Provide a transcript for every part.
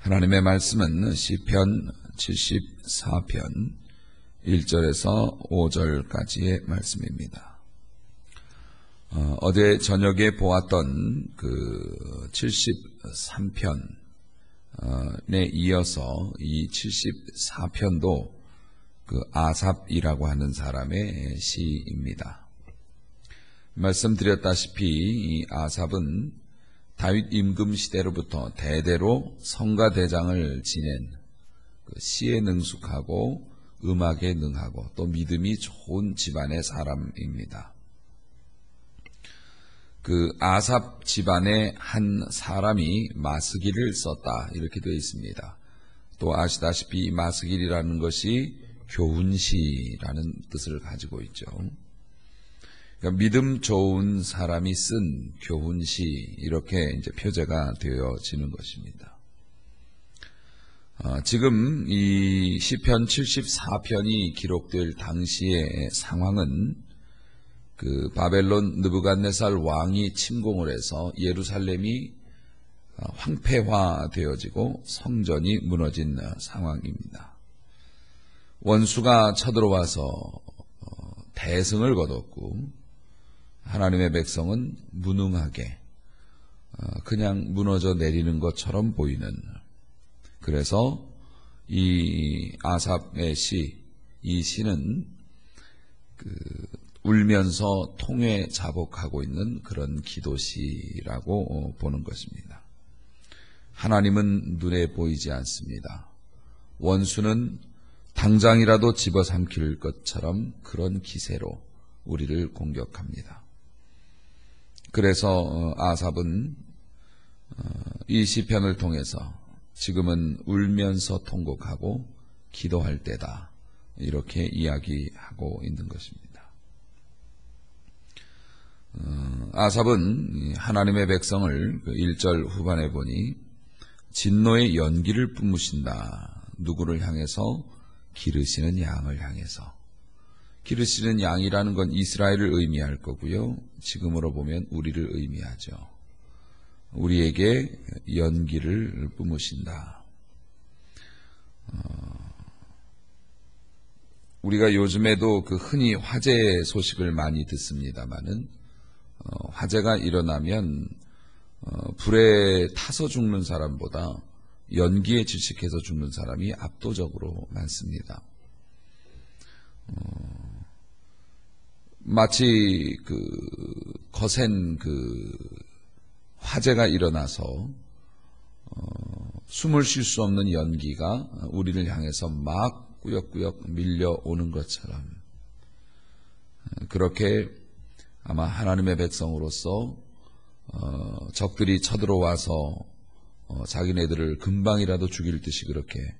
하나님의 말씀은 시편 74편 1절에서 5절까지의 말씀입니다. 어제 저녁에 보았던 그 73편에 이어서 이 74편도 그 아삽이라고 하는 사람의 시입니다. 말씀드렸다시피 이 아삽은 다윗 임금 시대로부터 대대로 성가대장을 지낸 그 시에 능숙하고 음악에 능하고 또 믿음이 좋은 집안의 사람입니다. 그 아삽 집안의 한 사람이 마스길을 썼다 이렇게 되어 있습니다. 또 아시다시피 이 마스길이라는 것이 교훈시라는 뜻을 가지고 있죠. 그러니까 믿음 좋은 사람이 쓴 교훈시 이렇게 이제 표제가 되어지는 것입니다. 지금 이 시편 74편이 기록될 당시의 상황은 그 바벨론 느부갓네살 왕이 침공을 해서 예루살렘이 황폐화되어지고 성전이 무너진 상황입니다. 원수가 쳐들어와서 대승을 거뒀고 하나님의 백성은 무능하게 그냥 무너져 내리는 것처럼 보이는, 그래서 이 아삽의 시, 이 시는 그 울면서 통회 자복하고 있는 그런 기도시라고 보는 것입니다. 하나님은 눈에 보이지 않습니다. 원수는 당장이라도 집어삼킬 것처럼 그런 기세로 우리를 공격합니다. 그래서 아삽은 이 시편을 통해서 지금은 울면서 통곡하고 기도할 때다 이렇게 이야기하고 있는 것입니다. 아삽은 하나님의 백성을 1절 후반에 보니 진노의 연기를 뿜으신다. 누구를 향해서? 기르시는 양을 향해서. 기르시는 양이라는 건 이스라엘을 의미할 거고요. 지금으로 보면 우리를 의미하죠. 우리에게 연기를 뿜으신다. 우리가 요즘에도 그 흔히 화재 소식을 많이 듣습니다만은 화재가 일어나면 불에 타서 죽는 사람보다 연기에 질식해서 죽는 사람이 압도적으로 많습니다. 마치 그 거센 그 화재가 일어나서 숨을 쉴 수 없는 연기가 우리를 향해서 막 꾸역꾸역 밀려오는 것처럼 그렇게 아마 하나님의 백성으로서 적들이 쳐들어와서 자기네들을 금방이라도 죽일 듯이 그렇게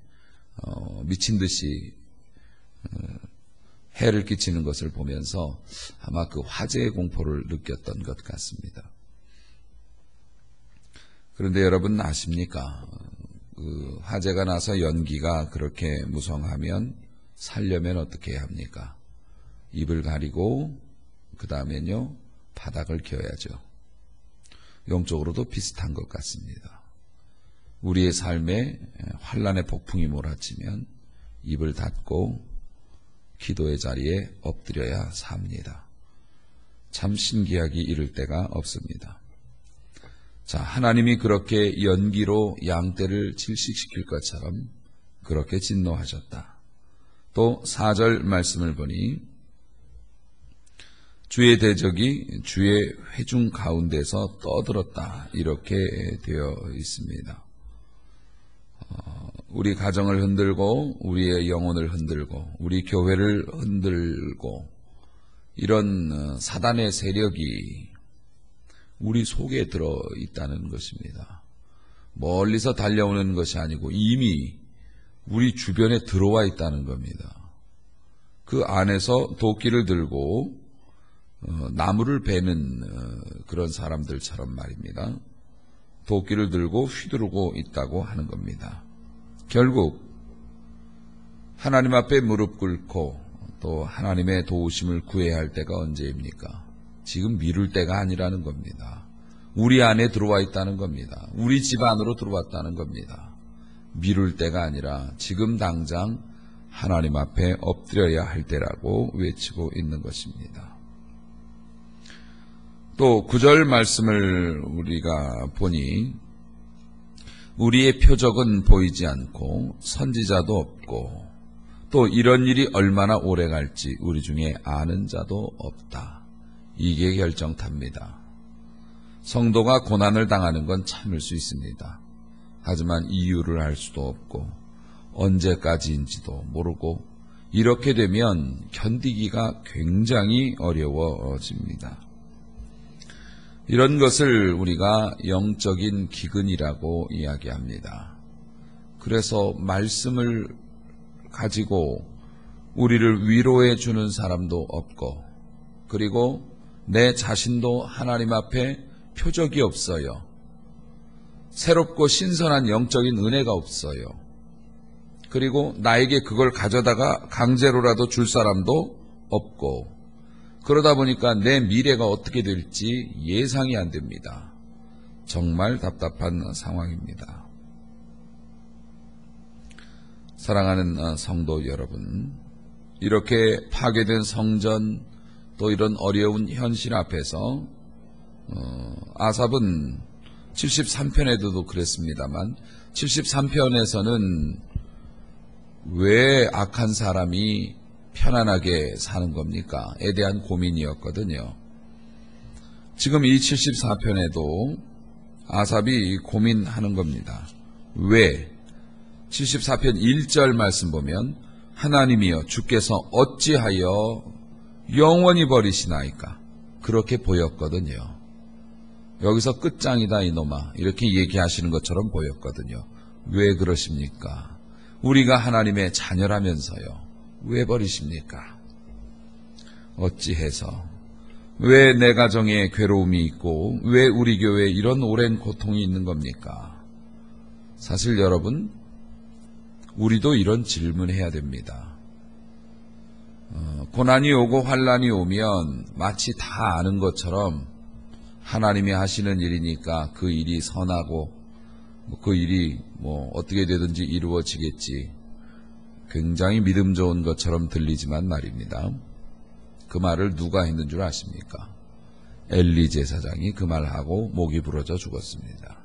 미친 듯이 해를 끼치는 것을 보면서 아마 그 화재의 공포를 느꼈던 것 같습니다. 그런데 여러분 아십니까? 그 화재가 나서 연기가 그렇게 무성하면 살려면 어떻게 해야 합니까? 입을 가리고 그 다음엔요 바닥을 켜야죠. 영적으로도 비슷한 것 같습니다. 우리의 삶에 환난의 폭풍이 몰아치면 입을 닫고 기도의 자리에 엎드려야 삽니다. 참 신기하기 이를 데가 없습니다. 자, 하나님이 그렇게 연기로 양떼를 질식시킬 것처럼 그렇게 진노하셨다. 또 4절 말씀을 보니 주의 대적이 주의 회중 가운데서 떠들었다 이렇게 되어 있습니다. 우리 가정을 흔들고 우리의 영혼을 흔들고 우리 교회를 흔들고 이런 사단의 세력이 우리 속에 들어 있다는 것입니다. 멀리서 달려오는 것이 아니고 이미 우리 주변에 들어와 있다는 겁니다. 그 안에서 도끼를 들고 나무를 베는 그런 사람들처럼 말입니다. 도끼를 들고 휘두르고 있다고 하는 겁니다. 결국 하나님 앞에 무릎 꿇고 또 하나님의 도우심을 구해야 할 때가 언제입니까? 지금 미룰 때가 아니라는 겁니다. 우리 안에 들어와 있다는 겁니다. 우리 집 안으로 들어왔다는 겁니다. 미룰 때가 아니라 지금 당장 하나님 앞에 엎드려야 할 때라고 외치고 있는 것입니다. 또 9절 말씀을 우리가 보니 우리의 표적은 보이지 않고 선지자도 없고 또 이런 일이 얼마나 오래 갈지 우리 중에 아는 자도 없다. 이게 결정탑니다. 성도가 고난을 당하는 건 참을 수 있습니다. 하지만 이유를 알 수도 없고 언제까지인지도 모르고 이렇게 되면 견디기가 굉장히 어려워집니다. 이런 것을 우리가 영적인 기근이라고 이야기합니다. 그래서 말씀을 가지고 우리를 위로해 주는 사람도 없고 그리고 내 자신도 하나님 앞에 표적이 없어요. 새롭고 신선한 영적인 은혜가 없어요. 그리고 나에게 그걸 가져다가 강제로라도 줄 사람도 없고 그러다 보니까 내 미래가 어떻게 될지 예상이 안 됩니다. 정말 답답한 상황입니다. 사랑하는 성도 여러분, 이렇게 파괴된 성전 또 이런 어려운 현실 앞에서 아삽은 73편에도 그랬습니다만 73편에서는 왜 악한 사람이 편안하게 사는 겁니까? 에 대한 고민이었거든요. 지금 이 74편에도 아삽이 고민하는 겁니다. 왜? 74편 1절 말씀 보면 하나님이여 주께서 어찌하여 영원히 버리시나이까? 그렇게 보였거든요. 여기서 끝장이다 이놈아 이렇게 얘기하시는 것처럼 보였거든요. 왜 그러십니까? 우리가 하나님의 자녀라면서요. 왜 버리십니까? 어찌해서 왜 내 가정에 괴로움이 있고 왜 우리 교회에 이런 오랜 고통이 있는 겁니까? 사실 여러분 우리도 이런 질문해야 됩니다. 고난이 오고 환난이 오면 마치 다 아는 것처럼 하나님이 하시는 일이니까 그 일이 선하고 그 일이 어떻게 되든지 이루어지겠지. 굉장히 믿음 좋은 것처럼 들리지만 말입니다. 그 말을 누가 했는 줄 아십니까? 엘리 제사장이 그 말하고 목이 부러져 죽었습니다.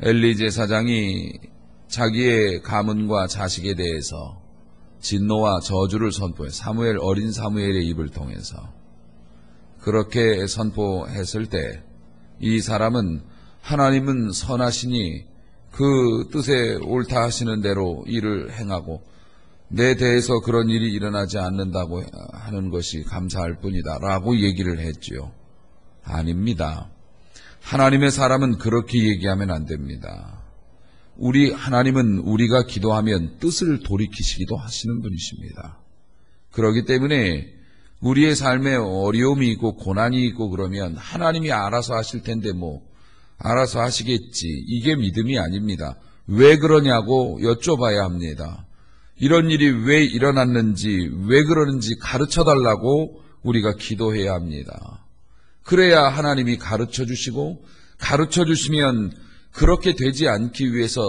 엘리 제사장이 자기의 가문과 자식에 대해서 진노와 저주를 선포해 어린 사무엘의 입을 통해서 그렇게 선포했을 때 이 사람은 하나님은 선하시니 그 뜻에 옳다 하시는 대로 일을 행하고 내 대해서 그런 일이 일어나지 않는다고 하는 것이 감사할 뿐이다 라고 얘기를 했지요. 아닙니다. 하나님의 사람은 그렇게 얘기하면 안 됩니다. 하나님은 우리가 기도하면 뜻을 돌이키시기도 하시는 분이십니다. 그렇기 때문에 우리의 삶에 어려움이 있고 고난이 있고 그러면 하나님이 알아서 하실 텐데 알아서 하시겠지. 이게 믿음이 아닙니다. 왜 그러냐고 여쭤봐야 합니다. 이런 일이 왜 일어났는지 왜 그러는지 가르쳐달라고 우리가 기도해야 합니다. 그래야 하나님이 가르쳐 주시고 가르쳐 주시면 그렇게 되지 않기 위해서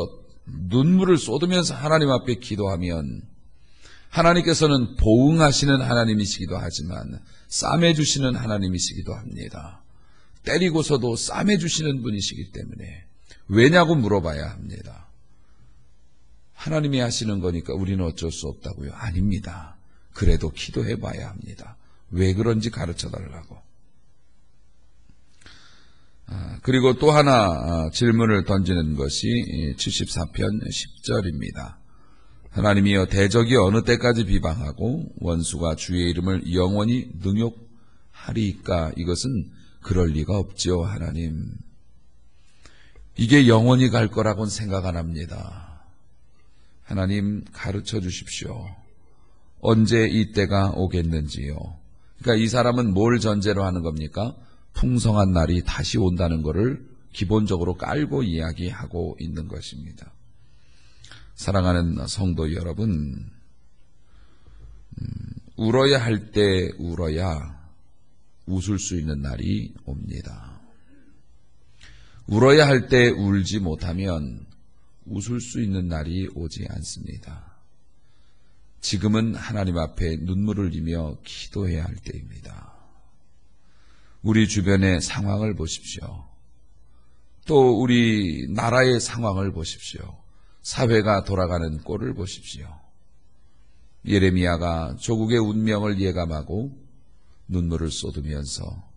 눈물을 쏟으면서 하나님 앞에 기도하면 하나님께서는 보응하시는 하나님이시기도 하지만 싸매주시는 하나님이시기도 합니다. 때리고서도 싸매주시는 분이시기 때문에 왜냐고 물어봐야 합니다. 하나님이 하시는 거니까 우리는 어쩔 수 없다고요? 아닙니다. 그래도 기도해봐야 합니다. 왜 그런지 가르쳐달라고. 그리고 또 하나 질문을 던지는 것이 74편 10절입니다. 하나님이여 대적이 어느 때까지 비방하고 원수가 주의 이름을 영원히 능욕하리이까? 이것은 그럴 리가 없지요. 하나님, 이게 영원히 갈 거라고는 생각 안 합니다. 하나님 가르쳐 주십시오. 언제 이 때가 오겠는지요. 그러니까 이 사람은 뭘 전제로 하는 겁니까? 풍성한 날이 다시 온다는 것을 기본적으로 깔고 이야기하고 있는 것입니다. 사랑하는 성도 여러분, 울어야 할 때 울어야 웃을 수 있는 날이 옵니다. 울어야 할 때 울지 못하면 웃을 수 있는 날이 오지 않습니다. 지금은 하나님 앞에 눈물을 흘리며 기도해야 할 때입니다. 우리 주변의 상황을 보십시오. 또 우리 나라의 상황을 보십시오. 사회가 돌아가는 꼴을 보십시오. 예레미야가 조국의 운명을 예감하고 눈물을 쏟으면서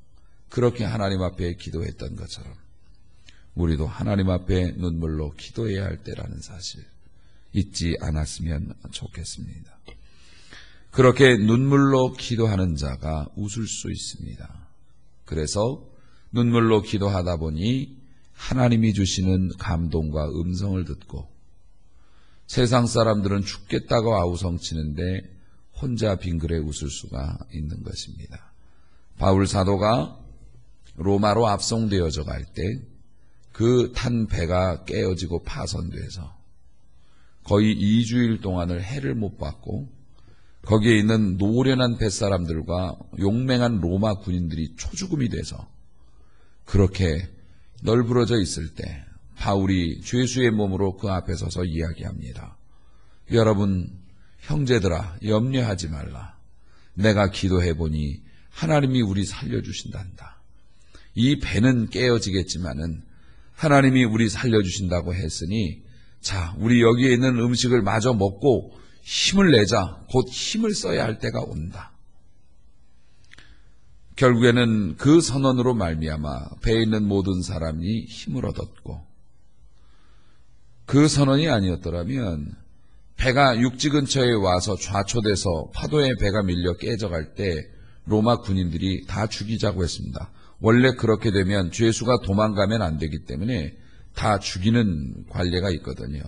그렇게 하나님 앞에 기도했던 것처럼 우리도 하나님 앞에 눈물로 기도해야 할 때라는 사실 잊지 않았으면 좋겠습니다. 그렇게 눈물로 기도하는 자가 웃을 수 있습니다. 그래서 눈물로 기도하다 보니 하나님이 주시는 감동과 음성을 듣고 세상 사람들은 죽겠다고 아우성치는데 혼자 빙그레 웃을 수가 있는 것입니다. 바울 사도가 로마로 압송되어져 갈 때 그 탄 배가 깨어지고 파손돼서 거의 2주일 동안을 해를 못 받고 거기에 있는 노련한 뱃사람들과 용맹한 로마 군인들이 초죽음이 돼서 그렇게 널브러져 있을 때 바울이 죄수의 몸으로 그 앞에 서서 이야기합니다. 여러분 형제들아 염려하지 말라. 내가 기도해보니 하나님이 우리 살려주신단다. 이 배는 깨어지겠지만은 하나님이 우리 살려주신다고 했으니 자 우리 여기에 있는 음식을 마저 먹고 힘을 내자. 곧 힘을 써야 할 때가 온다. 결국에는 그 선언으로 말미암아 배에 있는 모든 사람이 힘을 얻었고 그 선언이 아니었더라면 배가 육지 근처에 와서 좌초돼서 파도에 배가 밀려 깨져갈 때 로마 군인들이 다 죽이자고 했습니다. 원래 그렇게 되면 죄수가 도망가면 안 되기 때문에 다 죽이는 관례가 있거든요.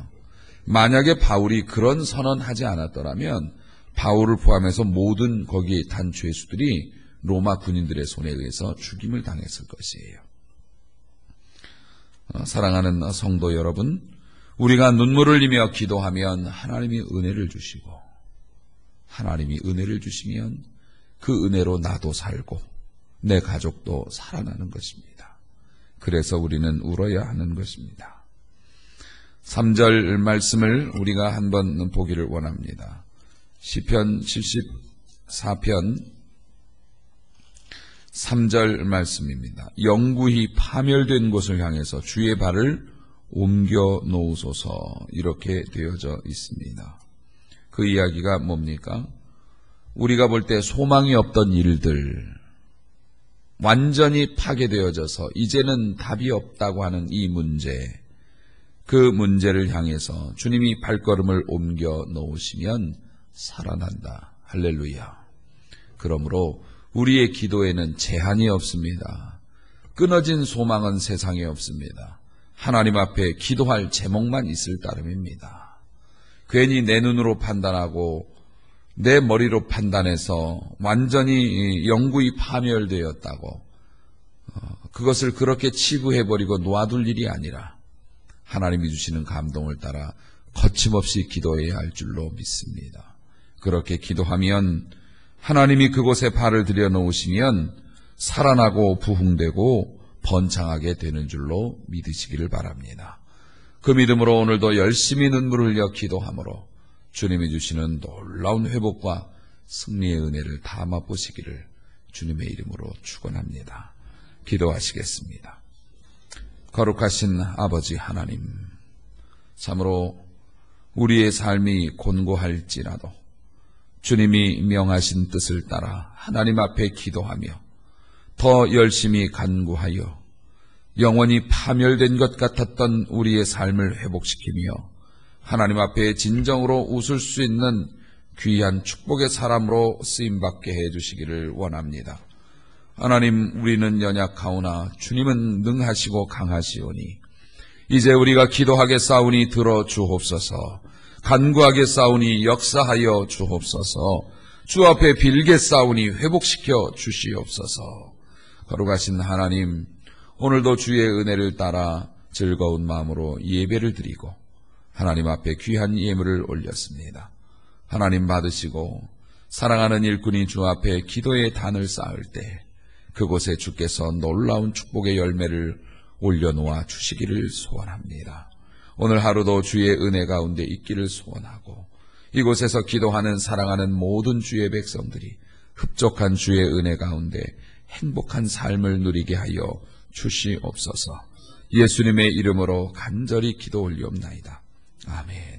만약에 바울이 그런 선언하지 않았더라면 바울을 포함해서 모든 거기에 탄 죄수들이 로마 군인들의 손에 의해서 죽임을 당했을 것이에요. 사랑하는 성도 여러분, 우리가 눈물을 흘리며 기도하면 하나님이 은혜를 주시고 하나님이 은혜를 주시면 그 은혜로 나도 살고 내 가족도 살아나는 것입니다. 그래서 우리는 울어야 하는 것입니다. 3절 말씀을 우리가 한번 보기를 원합니다. 시편 74편 3절 말씀입니다. 영구히 파멸된 곳을 향해서 주의 발을 옮겨 놓으소서 이렇게 되어져 있습니다. 그 이야기가 뭡니까? 우리가 볼 때 소망이 없던 일들 완전히 파괴되어져서 이제는 답이 없다고 하는 이 문제 그 문제를 향해서 주님이 발걸음을 옮겨 놓으시면 살아난다. 할렐루야. 그러므로 우리의 기도에는 제한이 없습니다. 끊어진 소망은 세상에 없습니다. 하나님 앞에 기도할 제목만 있을 따름입니다. 괜히 내 눈으로 판단하고 내 머리로 판단해서 완전히 영구히 파멸되었다고 그것을 그렇게 치부해버리고 놔둘 일이 아니라 하나님이 주시는 감동을 따라 거침없이 기도해야 할 줄로 믿습니다. 그렇게 기도하면 하나님이 그곳에 발을 들여놓으시면 살아나고 부흥되고 번창하게 되는 줄로 믿으시기를 바랍니다. 그 믿음으로 오늘도 열심히 눈물을 흘려 기도하므로 주님이 주시는 놀라운 회복과 승리의 은혜를 다 맛보시기를 주님의 이름으로 축원합니다. 기도하시겠습니다. 거룩하신 아버지 하나님, 참으로 우리의 삶이 곤고할지라도 주님이 명하신 뜻을 따라 하나님 앞에 기도하며 더 열심히 간구하여 영원히 파멸된 것 같았던 우리의 삶을 회복시키며 하나님 앞에 진정으로 웃을 수 있는 귀한 축복의 사람으로 쓰임받게 해주시기를 원합니다. 하나님, 우리는 연약하오나 주님은 능하시고 강하시오니 이제 우리가 기도하겠사오니 들어주옵소서. 간구하겠사오니 역사하여 주옵소서. 주 앞에 빌겠사오니 회복시켜 주시옵소서. 거룩하신 하나님, 오늘도 주의 은혜를 따라 즐거운 마음으로 예배를 드리고 하나님 앞에 귀한 예물을 올렸습니다. 하나님 받으시고 사랑하는 일꾼이 주 앞에 기도의 단을 쌓을 때 그곳에 주께서 놀라운 축복의 열매를 올려놓아 주시기를 소원합니다. 오늘 하루도 주의 은혜 가운데 있기를 소원하고 이곳에서 기도하는 사랑하는 모든 주의 백성들이 흡족한 주의 은혜 가운데 행복한 삶을 누리게 하여 주시옵소서. 예수님의 이름으로 간절히 기도 올리옵나이다. 아멘.